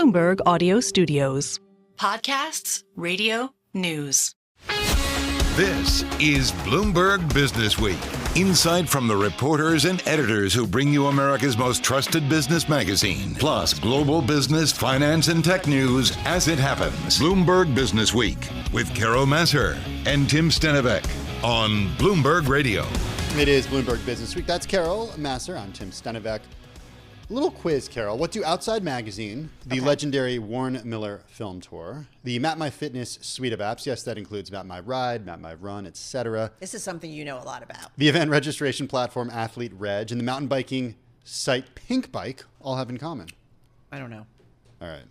Bloomberg Audio Studios. Podcasts, radio, news. This is Bloomberg Businessweek. Insight from the reporters and editors who bring you America's most trusted business magazine, plus global business, finance, and tech news as it happens. Bloomberg Businessweek with Carol Massar and Tim Stenovec on Bloomberg Radio. It is Bloomberg Businessweek. That's Carol Massar. I'm Tim Stenovec. A little quiz, Carol. What do Outside Magazine, the legendary Warren Miller film tour, the Map My Fitness suite of apps, yes, that includes Map My Ride, Map My Run, etc. This is something you know a lot about. The event registration platform Athlete Reg and the mountain biking site Pink Bike all have in common? I don't know. All right.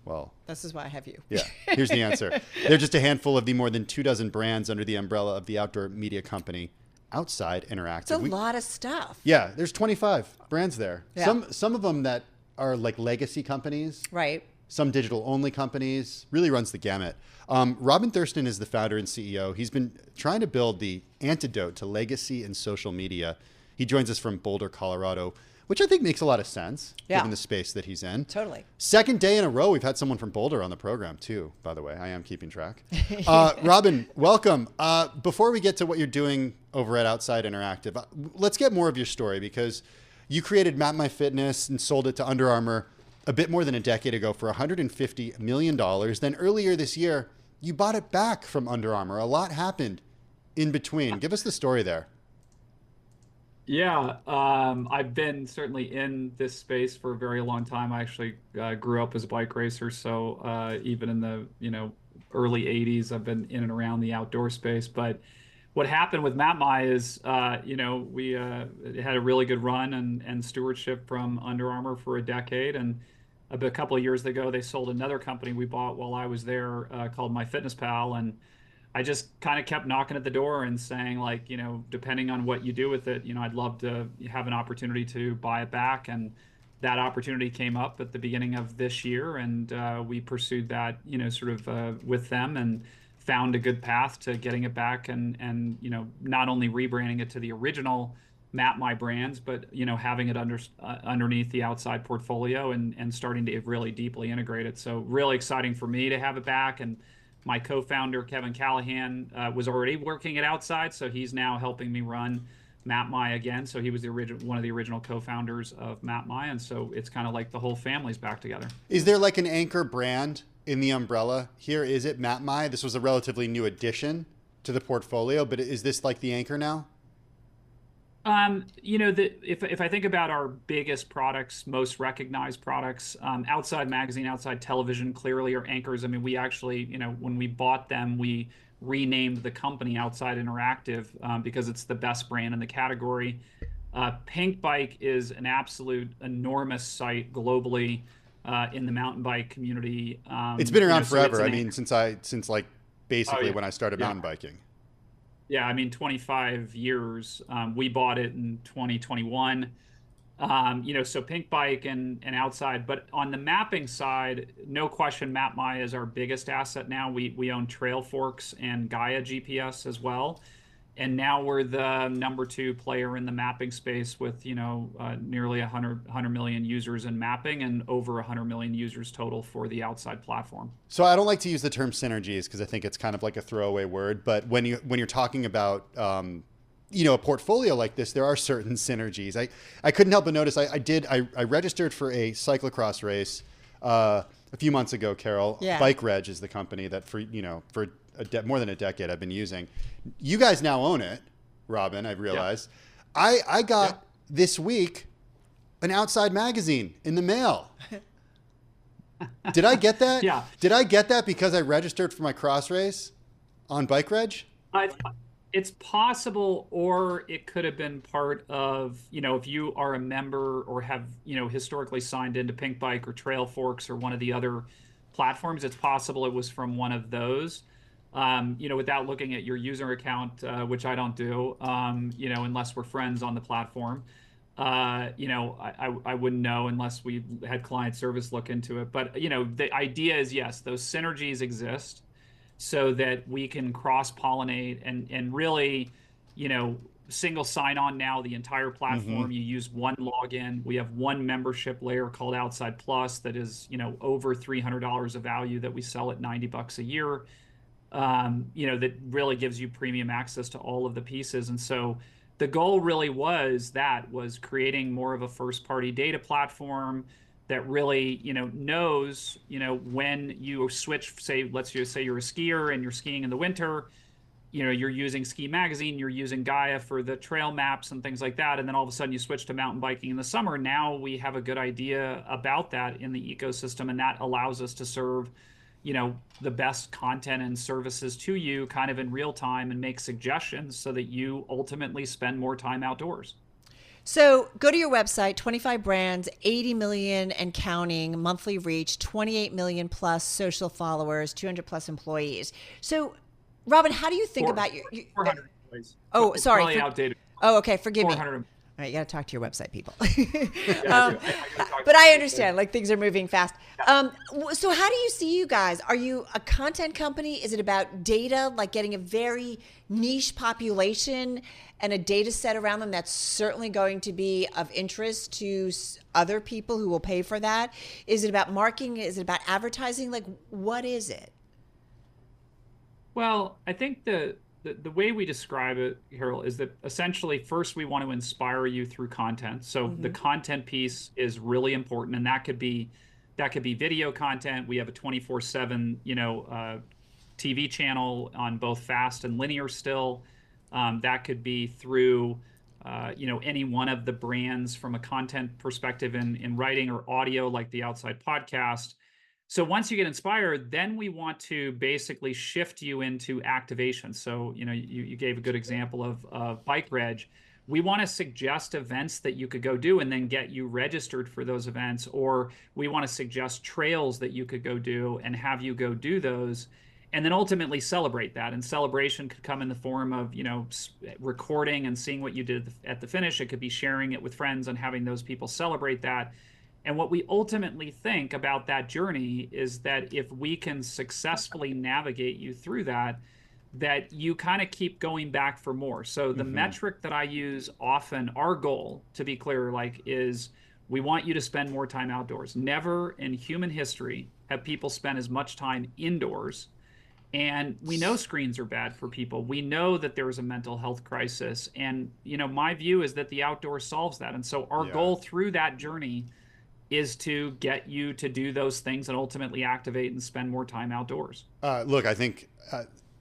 Well, this is why I have you. Yeah, here's the answer. They're just a handful of the more than 24 brands under the umbrella of the outdoor media company Outside Interactive. It's a lot of stuff. Yeah, there's 25 brands there. Yeah. Some of them that are like legacy companies. Right. Some digital-only companies. Really runs the gamut. Robin Thurston is the founder and CEO. He's been trying to build the antidote to legacy and social media. He joins us from Boulder, Colorado, which I think makes a lot of sense, given the space that he's in. Totally. Second day in a row, we've had someone from Boulder on the program, too, by the way. I am keeping track. Robin, welcome. Before we get to what you're doing over at Outside Interactive, let's get more of your story, because you created Map My Fitness and sold it to Under Armour a bit more than a decade ago for $150 million. Then earlier this year, you bought it back from Under Armour. A lot happened in between. Give us the story there. Yeah, I've been certainly in this space for a very long time. I actually grew up as a bike racer, so even in the early 80s, I've been in and around the outdoor space. But what happened with MapMy is, we had a really good run and stewardship from Under Armour for a decade. And a couple of years ago, they sold another company we bought while I was there called MyFitnessPal. And I just kind of kept knocking at the door and saying, like, depending on what you do with it, I'd love to have an opportunity to buy it back. And that opportunity came up at the beginning of this year. And we pursued that, with them and found a good path to getting it back and not only rebranding it to the original Map My brands, but, having it underneath the Outside portfolio and starting to really deeply integrate it. So really exciting for me to have it back. And my co-founder, Kevin Callahan, was already working at Outside, so he's now helping me run MapMy again. So he was one of the original co-founders of MapMy, and so it's kind of like the whole family's back together. Is there like an anchor brand in the umbrella here? Is it MapMy? This was a relatively new addition to the portfolio, but is this like the anchor now? If I think about our biggest products, most recognized products, Outside Magazine, Outside Television clearly are anchors. I mean, we actually, when we bought them, we renamed the company Outside Interactive because it's the best brand in the category. Pink Bike is an absolute enormous site globally in the mountain bike community. It's been around forever. I mean, since basically when I started mountain biking. Yeah, I mean, 25 years. We bought it in 2021. So Pink Bike and Outside. But on the mapping side, no question, MapMy is our biggest asset now. We own Trailforks and Gaia GPS as well. And now we're the number 2 player in the mapping space with, nearly 100 million users in mapping and over 100 million users total for the Outside platform. So I don't like to use the term synergies because I think it's kind of like a throwaway word. But when you're talking about, a portfolio like this, there are certain synergies. I couldn't help but notice I registered for a cyclocross race a few months ago, Carol. Yeah. Bike Reg is the company that for more than a decade I've been using. You guys now own it, Robin, I've realized. Yeah. I got this week an Outside magazine in the mail. Did I get that? Yeah. Did I get that because I registered for my cross race on Bike Reg? It's possible, or it could have been part of, if you are a member or have, historically signed into Pink Bike or Trailforks or one of the other platforms, it's possible it was from one of those. Without looking at your user account, which I don't do, unless we're friends on the platform. I wouldn't know unless we had client service look into it. But, the idea is, yes, those synergies exist so that we can cross-pollinate and really, single sign-on now, the entire platform. You use one login. We have one membership layer called Outside Plus that is, over $300 of value that we sell at $90 a year. That really gives you premium access to all of the pieces. And so the goal really was creating more of a first-party data platform that really, knows, when you switch, let's just say you're a skier and you're skiing in the winter, you're using Ski Magazine, you're using Gaia for the trail maps and things like that. And then all of a sudden you switch to mountain biking in the summer. Now we have a good idea about that in the ecosystem, and that allows us to serve, the best content and services to you kind of in real time and make suggestions so that you ultimately spend more time outdoors. So go to your website, 25 brands, 80 million and counting monthly reach, 28 million plus social followers, 200 plus employees. So Robin, how do you think about your 400 employees. Oh, sorry. Probably outdated. Oh, okay. Forgive me. 400. All right, you got to talk to your website people. Yeah, But I understand, like, things are moving fast. So how do you see you guys? Are you a content company? Is it about data, like getting a very niche population and a data set around them that's certainly going to be of interest to other people who will pay for that? Is it about marketing? Is it about advertising? Like, what is it? Well, I think the way we describe it, Carol, is that essentially first we want to inspire you through content. So the content piece is really important, and that could be video content. We have a 24/7 TV channel on both fast and linear still. That could be through any one of the brands from a content perspective in writing or audio, like the Outside podcast. So once you get inspired, then we want to basically shift you into activation. So, you gave a good example of Bike Reg. We want to suggest events that you could go do and then get you registered for those events. Or we want to suggest trails that you could go do and have you go do those, and then ultimately celebrate that. And celebration could come in the form of, recording and seeing what you did at the finish. It could be sharing it with friends and having those people celebrate that. And what we ultimately think about that journey is that if we can successfully navigate you through that you kind of keep going back for more. So the metric that I use often, our goal, to be clear, is we want you to spend more time outdoors. Never in human history have people spent as much time indoors. And we know screens are bad for people. We know that there is a mental health crisis. And, my view is that the outdoors solves that. And so our goal through that journey is to get you to do those things and ultimately activate and spend more time outdoors. Look, I think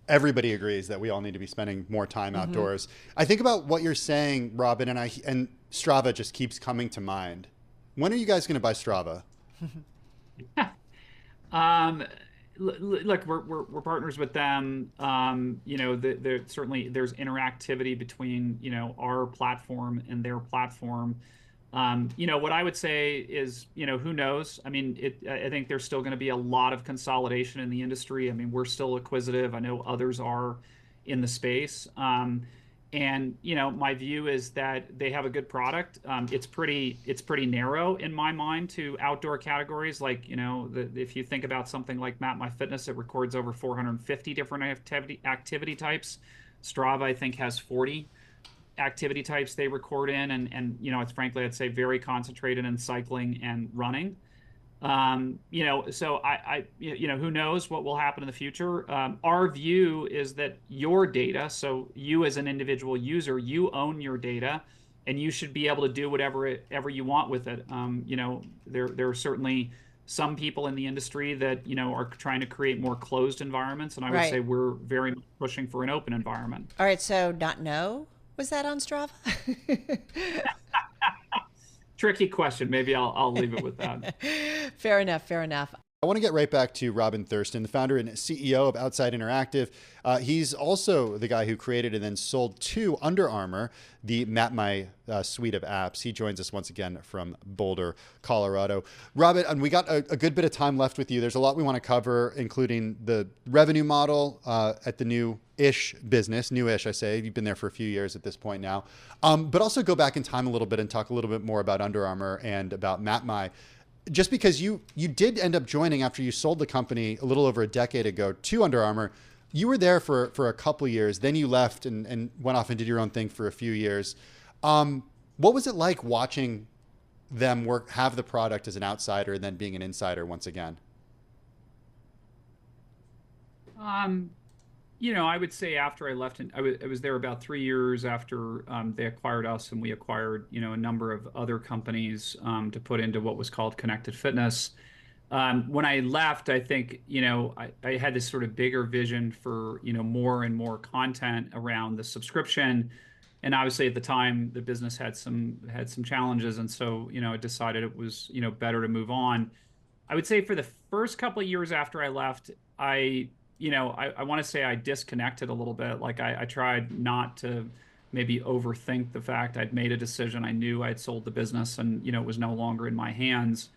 everybody agrees that we all need to be spending more time outdoors. I think about what you're saying, Robin, and Strava just keeps coming to mind. When are you guys going to buy Strava? Look, we're partners with them. Certainly there's interactivity between our platform and their platform. What I would say is, who knows? I mean, I think there's still going to be a lot of consolidation in the industry. I mean, we're still acquisitive. I know others are in the space. My view is that they have a good product. It's pretty narrow in my mind to outdoor categories. Like, if you think about something like MapMyFitness, it records over 450 different activity types. Strava, I think, has 40 activity types they record in, and it's frankly, I'd say, very concentrated in cycling and running. So I who knows what will happen in the future. Our view is that your data, so you as an individual user, you own your data, and you should be able to do whatever you want with it. There are certainly some people in the industry that are trying to create more closed environments, and I would say we're very much pushing for an open environment. All right, so was that on Strava? Tricky question. Maybe I'll leave it with that. Fair enough. I want to get right back to Robin Thurston, the founder and CEO of Outside Interactive. He's also the guy who created and then sold to Under Armour the MapMy suite of apps. He joins us once again from Boulder, Colorado. Robin, and we got a good bit of time left with you. There's a lot we want to cover, including the revenue model at the new-ish business. New-ish, I say. You've been there for a few years at this point now. But also go back in time a little bit and talk a little bit more about Under Armour and about MapMy. Just because you did end up joining after you sold the company a little over a decade ago to Under Armour, you were there for a couple of years, then you left and went off and did your own thing for a few years. What was it like watching them have the product as an outsider and then being an insider once again? I would say after I left, I was there about 3 years after they acquired us, and we acquired, a number of other companies to put into what was called connected fitness. When I left, I think, I had this sort of bigger vision for, more and more content around the subscription. And obviously at the time, the business had some challenges. And so, I decided it was, better to move on. I would say for the first couple of years after I left, I want to say I disconnected a little bit. Like I tried not to maybe overthink the fact I'd made a decision. I knew I'd sold the business and, it was no longer in my hands.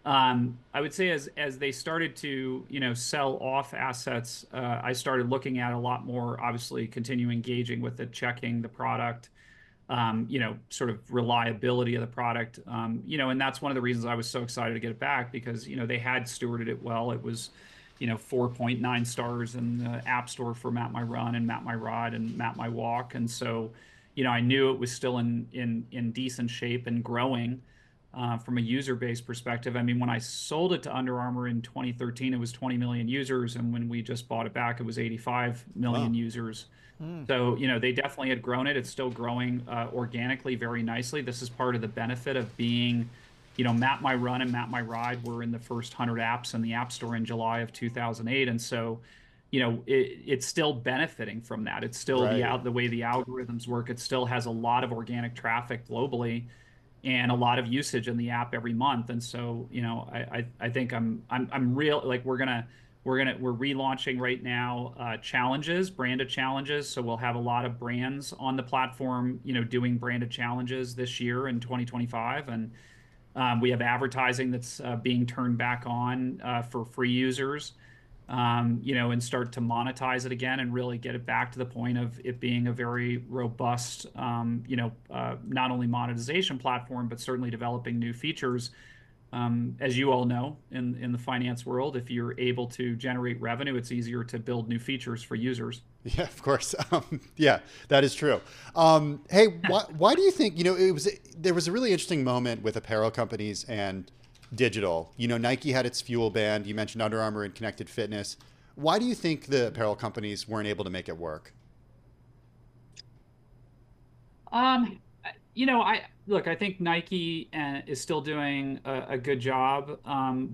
I would say as they started to, sell off assets, I started looking at a lot more, obviously continue engaging with it, checking the product, sort of reliability of the product, and that's one of the reasons I was so excited to get it back because, they had stewarded it well. It was, 4.9 stars in the App Store for Map My Run and Map My Ride and Map My Walk. And so, I knew it was still in decent shape and growing. From a user base perspective. I mean, when I sold it to Under Armour in 2013, it was 20 million users. And when we just bought it back, it was 85 million users. So, they definitely had grown it. It's still growing organically very nicely. This is part of the benefit of being, Map My Run and Map My Ride were in the first 100 apps in the App Store in July of 2008. And so, it's still benefiting from that. It's still the way the algorithms work. It still has a lot of organic traffic globally and a lot of usage in the app every month. And so, I think I'm real, like we're relaunching right now, challenges, branded challenges. So we'll have a lot of brands on the platform, doing branded challenges this year in 2025. And we have advertising that's being turned back on for free users, and start to monetize it again and really get it back to the point of it being a very robust, not only monetization platform, but certainly developing new features. As you all know, in the finance world, if you're able to generate revenue, it's easier to build new features for users. Yeah, of course. Yeah, that is true. Hey, why do you think, there was a really interesting moment with apparel companies and digital. Nike had its Fuel Band. You mentioned Under Armour and connected fitness. Why do you think the apparel companies weren't able to make it work? I think Nike is still doing a good job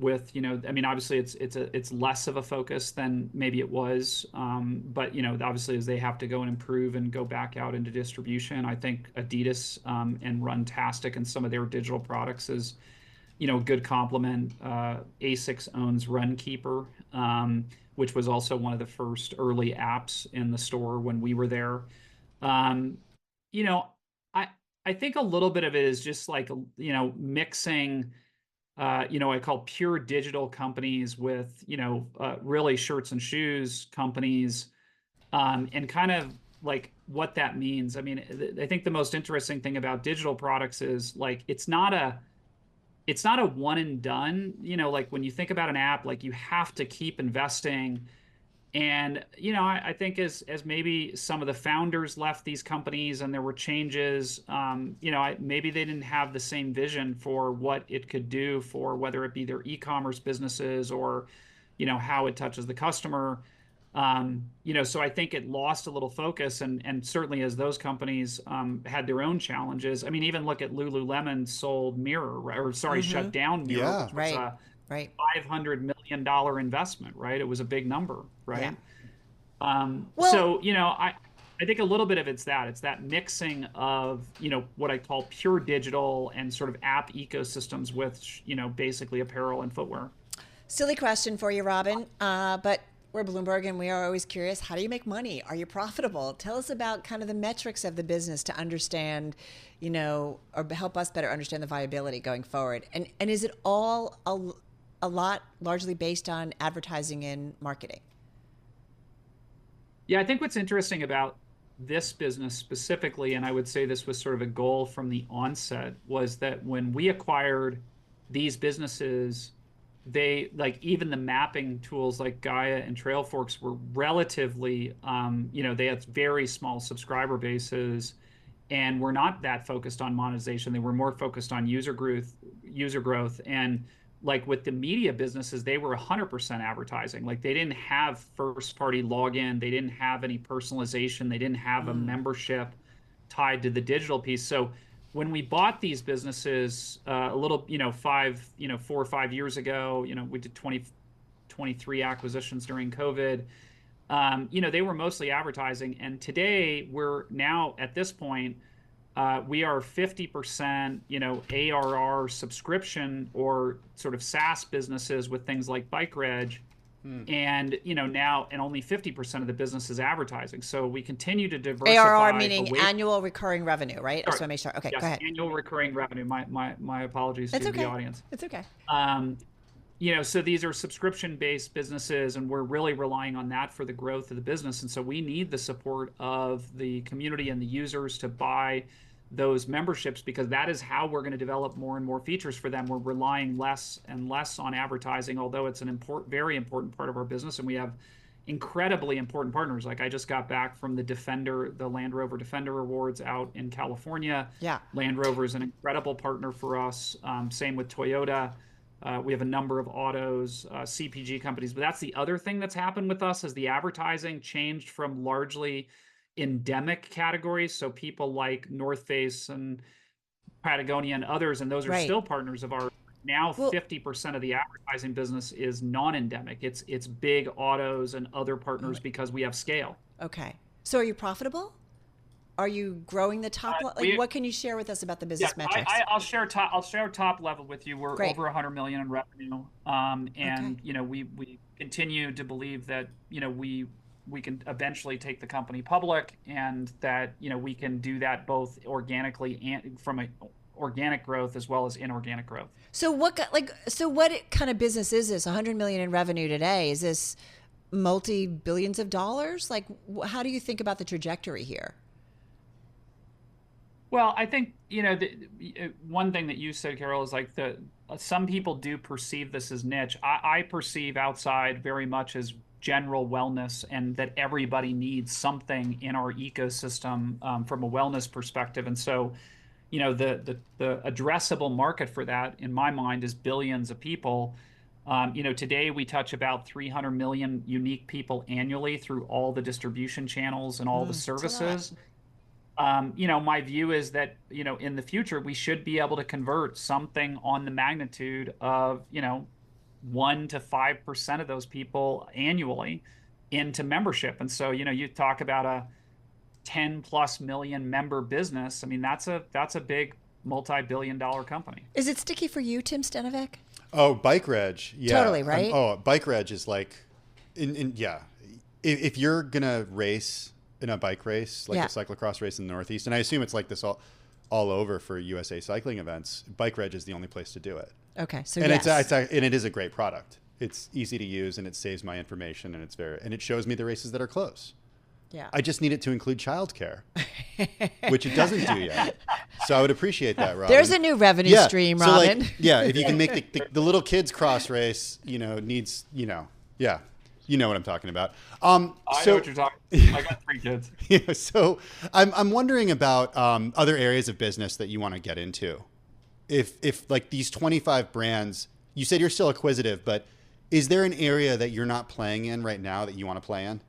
with, obviously it's less of a focus than maybe it was. But, obviously as they have to go and improve and go back out into distribution, I think Adidas and Runtastic and some of their digital products is, good complement. ASICS owns Runkeeper, which was also one of the first early apps in the store when we were there. I think a little bit of it is just like, mixing, I call pure digital companies with, really shirts and shoes companies, and kind of like what that means. I mean, I think the most interesting thing about digital products is like, it's not a one and done, like when you think about an app, like you have to keep investing. And, I think as maybe some of the founders left these companies and there were changes, maybe they didn't have the same vision for what it could do for whether it be their e-commerce businesses or, how it touches the customer. So I think it lost a little focus and certainly as those companies had their own challenges. I mean, even look at Lululemon sold Mirror, shut down Mirror. Yeah, which was a $500 million investment, right? It was a big number, right? Yeah. So, I think a little bit of it's that mixing of, what I call pure digital and sort of app ecosystems with, basically apparel and footwear. Silly question for you, Robin, but we're Bloomberg and we are always curious, how do you make money? Are you profitable? Tell us about kind of the metrics of the business to understand, or help us better understand the viability going forward. And is it all a lot largely based on advertising and marketing? Yeah, I think what's interesting about this business specifically, and I would say this was sort of a goal from the onset, was that when we acquired these businesses, they like even the mapping tools like Gaia and Trailforks were relatively, they had very small subscriber bases and were not that focused on monetization. They were more focused on user growth. And like with the media businesses, they were 100% advertising. Like they didn't have first party login. They didn't have any personalization. They didn't have a membership tied to the digital piece. So when we bought these businesses a little, 4 or 5 years ago, we did 23 acquisitions during COVID. They were mostly advertising. And today we're now at this point, we are 50%, ARR subscription or sort of SaaS businesses with things like Bike Reg. And, now, and only 50% of the business is advertising. So we continue to diversify. ARR meaning annual recurring revenue, right? I just want to make sure. Okay, yes, go ahead. Annual recurring revenue. My apologies to the audience. It's okay. So these are subscription-based businesses, and we're really relying on that for the growth of the business. And so we need the support of the community and the users to buy those memberships, because that is how we're going to develop more and more features for them. We're relying less and less on advertising, although it's an very important part of our business, and we have incredibly important partners. Like I just got back from the Land Rover Defender Awards out in California. Yeah. Land Rover is an incredible partner for us. Same with Toyota. We have a number of autos, CPG companies. But that's the other thing that's happened with us, is the advertising changed from largely endemic categories. So people like North Face and Patagonia and others, and those are still partners of ours. Now 50% of the advertising business is non-endemic. It's big autos and other partners because we have scale. Okay. So are you profitable? Are you growing the top? What can you share with us about the business metrics? I'll share top level with you. We're over 100 million in revenue, and we continue to believe that we can eventually take the company public, and that we can do that both organically and from a organic growth as well as inorganic growth. So what kind of business is this? 100 million in revenue today. Is this multi-billions of dollars? Like, how do you think about the trajectory here? Well, I think, one thing that you said, Carol, is like some people do perceive this as niche. I perceive outside very much as general wellness, and that everybody needs something in our ecosystem from a wellness perspective. And so, the addressable market for that, in my mind, is billions of people. Today we touch about 300 million unique people annually through all the distribution channels and all the services. My view is that, in the future, we should be able to convert something on the magnitude of, 1 to 5% of those people annually into membership. And so, you talk about a 10+ million member business. I mean, that's a big multi-billion-dollar company. Is it sticky for you, Tim Stenovec? Oh, Bike Reg. Yeah. Totally, right? Bike Reg is like, if you're going to race in a bike race, like a cyclocross race in the Northeast, and I assume it's like this all over for USA cycling events, Bike Reg is the only place to do it. Okay, so and it is a great product. It's easy to use, and it saves my information, and it shows me the races that are close. Yeah. I just need it to include childcare, which it doesn't do yet. So I would appreciate that, Robin. There's a new revenue stream, Robin. So if you can make the little kids cross race, needs, you know what I'm talking about. I know what you're talking about. I got 3 kids. Yeah, so I'm wondering about other areas of business that you want to get into. If like these 25 brands, you said you're still acquisitive, but is there an area that you're not playing in right now that you want to play in?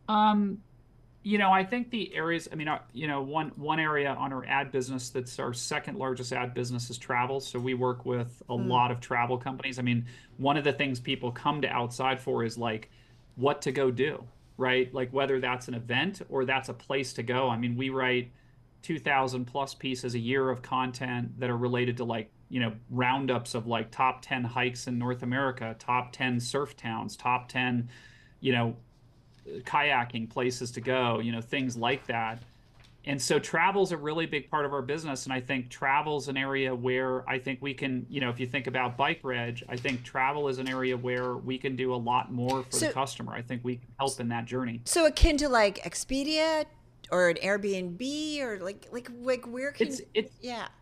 I think the areas, one area on our ad business that's our second largest ad business is travel. So we work with a lot of travel companies. I mean, one of the things people come to Outside for is like what to go do, right? Like whether that's an event or that's a place to go. I mean, we write 2,000 plus pieces a year of content that are related to like, roundups of like top 10 hikes in North America, top 10 surf towns, top 10, kayaking places to go, things like that. And so travel's a really big part of our business. And I think travel's an area where I think we can, if you think about Bike Reg, I think travel is an area where we can do a lot more for the customer. I think we can help in that journey. So akin to like Expedia or an Airbnb or like where can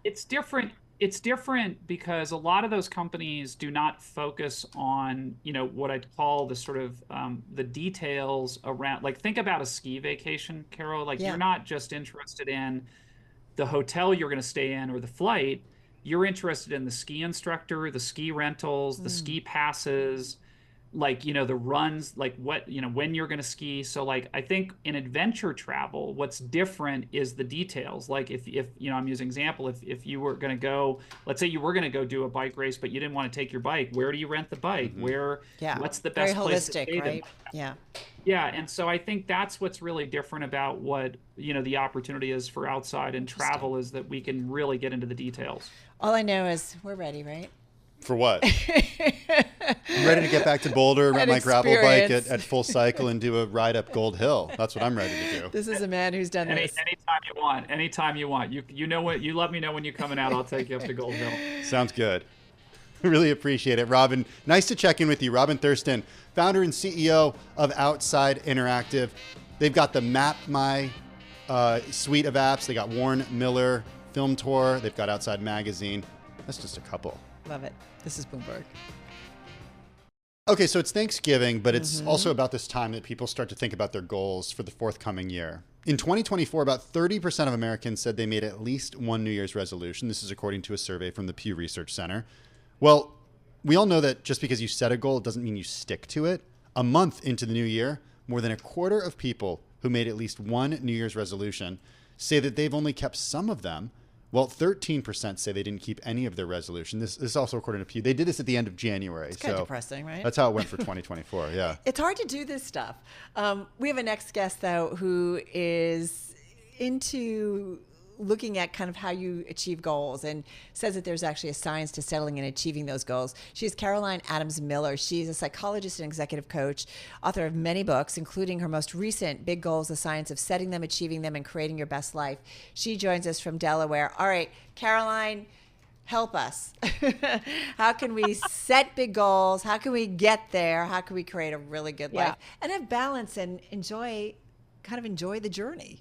it's different. It's different because a lot of those companies do not focus on, what I'd call the sort of the details around, like think about a ski vacation, Carol. Like you're not just interested in the hotel you're going to stay in or the flight. You're interested in the ski instructor, the ski rentals, the ski passes, like the runs, like what when you're going to ski. So like I think in adventure travel what's different is the details. Like if I'm using example, if you were going to go, let's say you were going to go do a bike race but you didn't want to take your bike, where do you rent the bike? What's the best very place to holistic, stay right? them? Yeah, and so I think that's what's really different about what the opportunity is for outside and travel, is that we can really get into the details. All I know is we're ready, right? For what? I'm ready to get back to Boulder, rent my gravel bike at full cycle and do a ride up Gold Hill. That's what I'm ready to do. This is a man who's done this. Anytime you want. You know what? You let me know when you're coming out. I'll take you up to Gold Hill. Sounds good. Really appreciate it, Robin. Nice to check in with you. Robin Thurston, founder and CEO of Outside Interactive. They've got the Map My suite of apps. They got Warren Miller Film Tour. They've got Outside Magazine. That's just a couple. Love it. This is Bloomberg. Okay, so it's Thanksgiving, but it's also about this time that people start to think about their goals for the forthcoming year. In 2024, about 30% of Americans said they made at least one New Year's resolution. This is according to a survey from the Pew Research Center. Well, we all know that just because you set a goal doesn't mean you stick to it. A month into the new year, more than a quarter of people who made at least one New Year's resolution say that they've only kept some of them. Well, 13% say they didn't keep any of their resolution. This is also according to Pew. They did this at the end of January. It's kind of depressing, right? That's how it went for 2024, yeah. It's hard to do this stuff. We have a next guest, though, who is into looking at kind of how you achieve goals and says that there's actually a science to settling and achieving those goals. She's Caroline Adams Miller. She's a psychologist and executive coach, author of many books, including her most recent, Big Goals, The Science of Setting Them, Achieving Them, and Creating Your Best Life. She joins us from Delaware. All right, Caroline, help us. How can we set big goals? How can we get there? How can we create a really good life and have balance and enjoy the journey?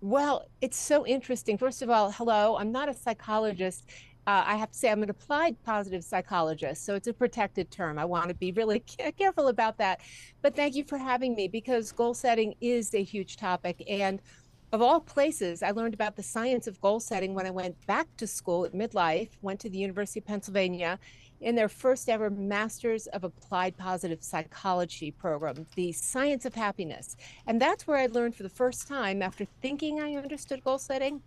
Well, it's so interesting. First of all, hello, I'm not a psychologist. I have to say I'm an applied positive psychologist, so it's a protected term. I want to be really careful about that. But thank you for having me, because goal setting is a huge topic. And of all places, I learned about the science of goal setting when I went back to school at midlife, went to the University of Pennsylvania in their first ever Masters of Applied Positive Psychology program, the Science of Happiness. And that's where I learned for the first time, after thinking I understood goal setting,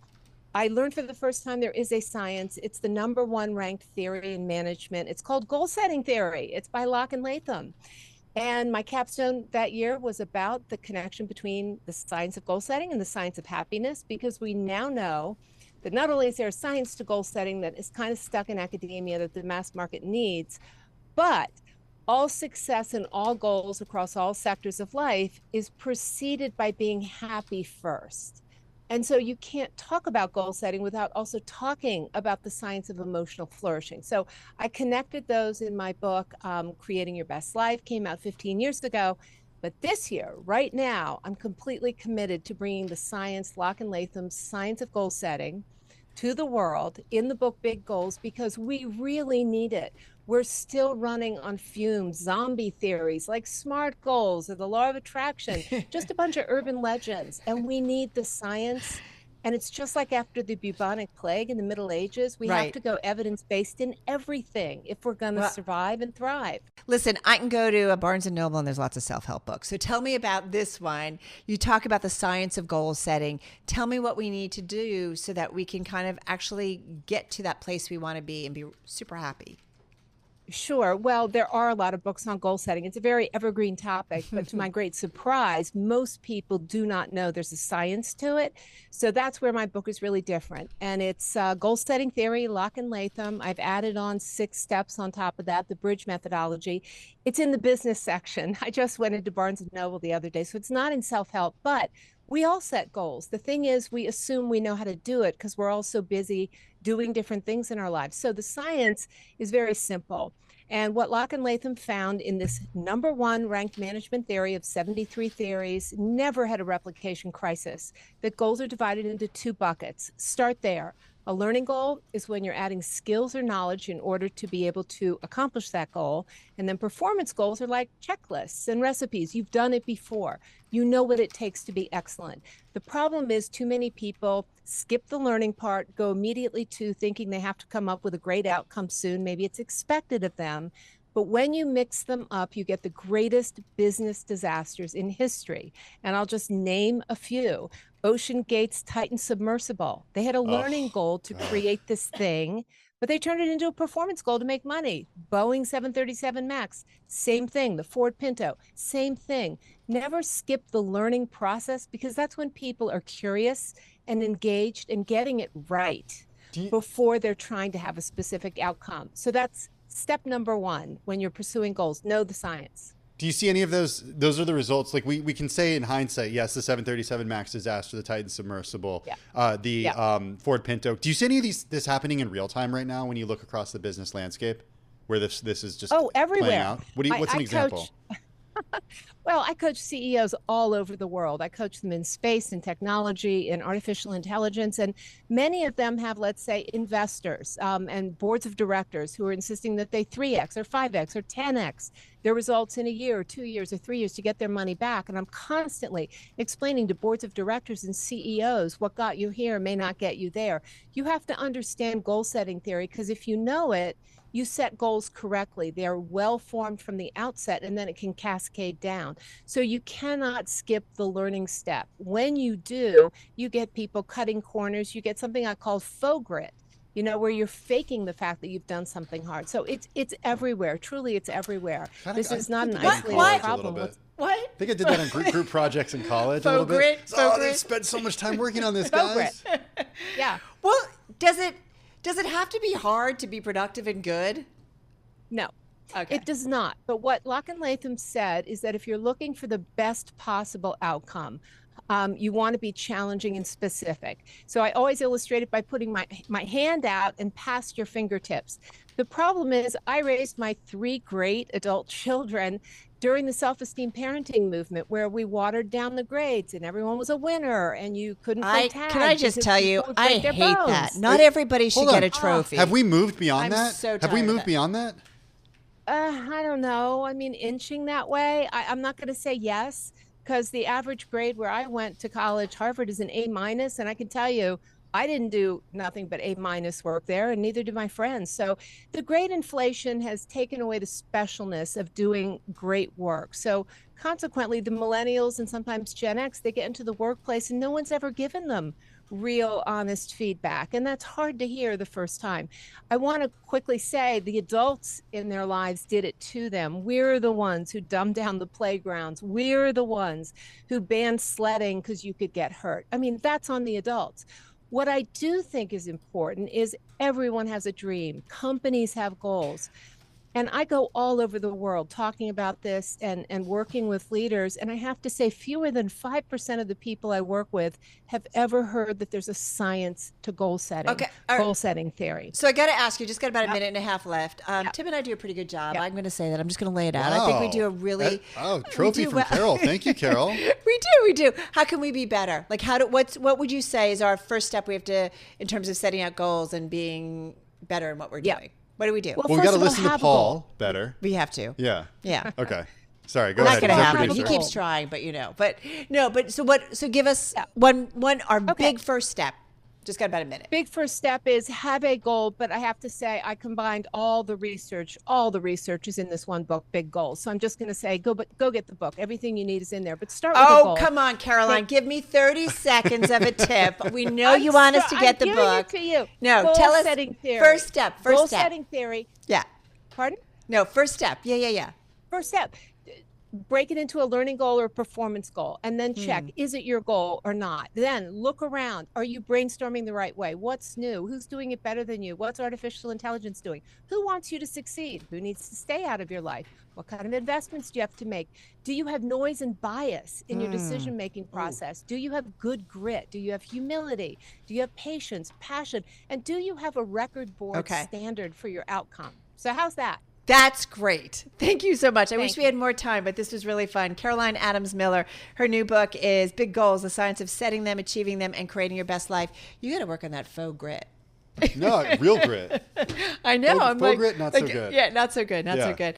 I learned for the first time there is a science. It's the #1 ranked theory in management. It's called goal setting theory. It's by Locke and Latham. And my capstone that year was about the connection between the science of goal setting and the science of happiness, because we now know that not only is there a science to goal setting that is kind of stuck in academia that the mass market needs, but all success and all goals across all sectors of life is preceded by being happy first. And so you can't talk about goal setting without also talking about the science of emotional flourishing. So I connected those in my book, Creating Your Best Life, came out 15 years ago. But this year, right now, I'm completely committed to bringing the science, Locke and Latham's science of goal setting, to the world in the book Big Goals, because we really need it. We're still running on fumes, zombie theories like SMART goals or the law of attraction, just a bunch of urban legends. And we need the science. And it's just like after the bubonic plague in the Middle Ages, we have to go evidence-based in everything if we're going to survive and thrive. Listen, I can go to a Barnes & Noble and there's lots of self-help books. So tell me about this one. You talk about the science of goal setting. Tell me what we need to do so that we can kind of actually get to that place we want to be and be super happy. Sure. Well, there are a lot of books on goal setting. It's a very evergreen topic, but to my great surprise, most people do not know there's a science to it. So that's where my book is really different. And it's goal setting theory, Locke and Latham. I've added on 6 steps on top of that, the bridge methodology. It's in the business section. I just went into Barnes & Noble the other day, so it's not in self-help, but we all set goals. The thing is, we assume we know how to do it because we're all so busy doing different things in our lives. So the science is very simple. And what Locke and Latham found in this #1 ranked management theory of 73 theories, never had a replication crisis, that goals are divided into 2 buckets. Start there. A learning goal is when you're adding skills or knowledge in order to be able to accomplish that goal. And then performance goals are like checklists and recipes. You've done it before. You know what it takes to be excellent. The problem is too many people skip the learning part, go immediately to thinking they have to come up with a great outcome soon. Maybe it's expected of them. But when you mix them up, you get the greatest business disasters in history. And I'll just name a few. Ocean Gate's Titan submersible. They had a learning goal to create this thing, but they turned it into a performance goal to make money. Boeing 737 MAX, same thing. The Ford Pinto, same thing. Never skip the learning process, because that's when people are curious and engaged and getting it right before they're trying to have a specific outcome. So that's step number one when you're pursuing goals. Know the science. Do you see any of those? Those are the results. Like we can say in hindsight, yes, the 737 MAX disaster, the Titan submersible, Ford Pinto. Do you see any of this happening in real time right now when you look across the business landscape, where this is just everywhere playing out? What's an example? Well, I coach CEOs all over the world. I coach them in space and technology and artificial intelligence. And many of them have, let's say, investors and boards of directors who are insisting that they 3X or 5X or 10X their results in a year or 2 years or 3 years to get their money back. And I'm constantly explaining to boards of directors and CEOs what got you here may not get you there. You have to understand goal setting theory, because if you know it, you set goals correctly. They are well formed from the outset, and then it can cascade down. So you cannot skip the learning step. When you do, you get people cutting corners. You get something I call faux grit, where you're faking the fact that you've done something hard. So it's everywhere. Truly, it's everywhere. This is not an isolated problem. What? I think I did that on group projects in college a little bit. I spent so much time working on this, guys. Yeah. Well, does it have to be hard to be productive and good? No, okay. It does not. But what Locke and Latham said is that if you're looking for the best possible outcome, you want to be challenging and specific. So I always illustrate it by putting my hand out and past your fingertips. The problem is I raised my 3 great adult children during the self-esteem parenting movement, where we watered down the grades and everyone was a winner and you couldn't play tag. Can I just tell you, I hate that. Not everybody should get a trophy. Have we moved beyond that? So Have we moved beyond that? I don't know. I mean, inching that way. I'm not going to say yes, because the average grade where I went to college, Harvard, is an A-, and I can tell you, I didn't do nothing but A- work there, and neither did my friends. So the grade inflation has taken away the specialness of doing great work. So consequently, the millennials and sometimes Gen X, they get into the workplace and no one's ever given them real, honest feedback. And that's hard to hear the first time. I want to quickly say the adults in their lives did it to them. We're the ones who dumbed down the playgrounds. We're the ones who banned sledding because you could get hurt. I mean, that's on the adults. What I do think is important is everyone has a dream. Companies have goals. And I go all over the world talking about this and working with leaders. And I have to say, fewer than 5% of the people I work with have ever heard that there's a science to goal setting, goal setting theory. So I got to ask you, just got about a minute and a half left. Tim and I do a pretty good job. I'm going to say that. I'm just going to lay it out. Wow. I think we do a really... trophy from Carol. Thank you, Carol. We do. How can we be better? Like, what would you say is our first step we have to, in terms of setting out goals and being better in what we're doing? What do we do? Well, we got to listen to Paul better. We have to. Yeah. Yeah. Okay. Sorry, go Not ahead. going to happen. He keeps trying, but so give us our big first step. Just got about a minute. Big first step is have a goal, but I have to say I combined all the research is in this one book, Big Goals. So I'm just going to say go get the book. Everything you need is in there, but start with a goal. Oh, come on, Caroline. Give me 30 seconds of a tip. We know you want us to get the book. It to you. No, goal tell us setting theory. First step. Goal setting theory. Yeah. Pardon? No, first step. Yeah. First step. Break it into a learning goal or a performance goal, and then check, is it your goal or not? Then look around. Are you brainstorming the right way? What's new? Who's doing it better than you? What's artificial intelligence doing? Who wants you to succeed? Who needs to stay out of your life? What kind of investments do you have to make? Do you have noise and bias in your decision-making process? Do you have good grit? Do you have humility? Do you have patience, passion? And do you have a record board standard for your outcome? So how's that? That's great. Thank you so much. I wish we had more time, but this was really fun. Caroline Adams Miller, her new book is Big Goals, The Science of Setting Them, Achieving Them, and Creating Your Best Life. You got to work on that faux grit. No, real grit. I know. Faux grit, not so good. Yeah, not so good. Not so good.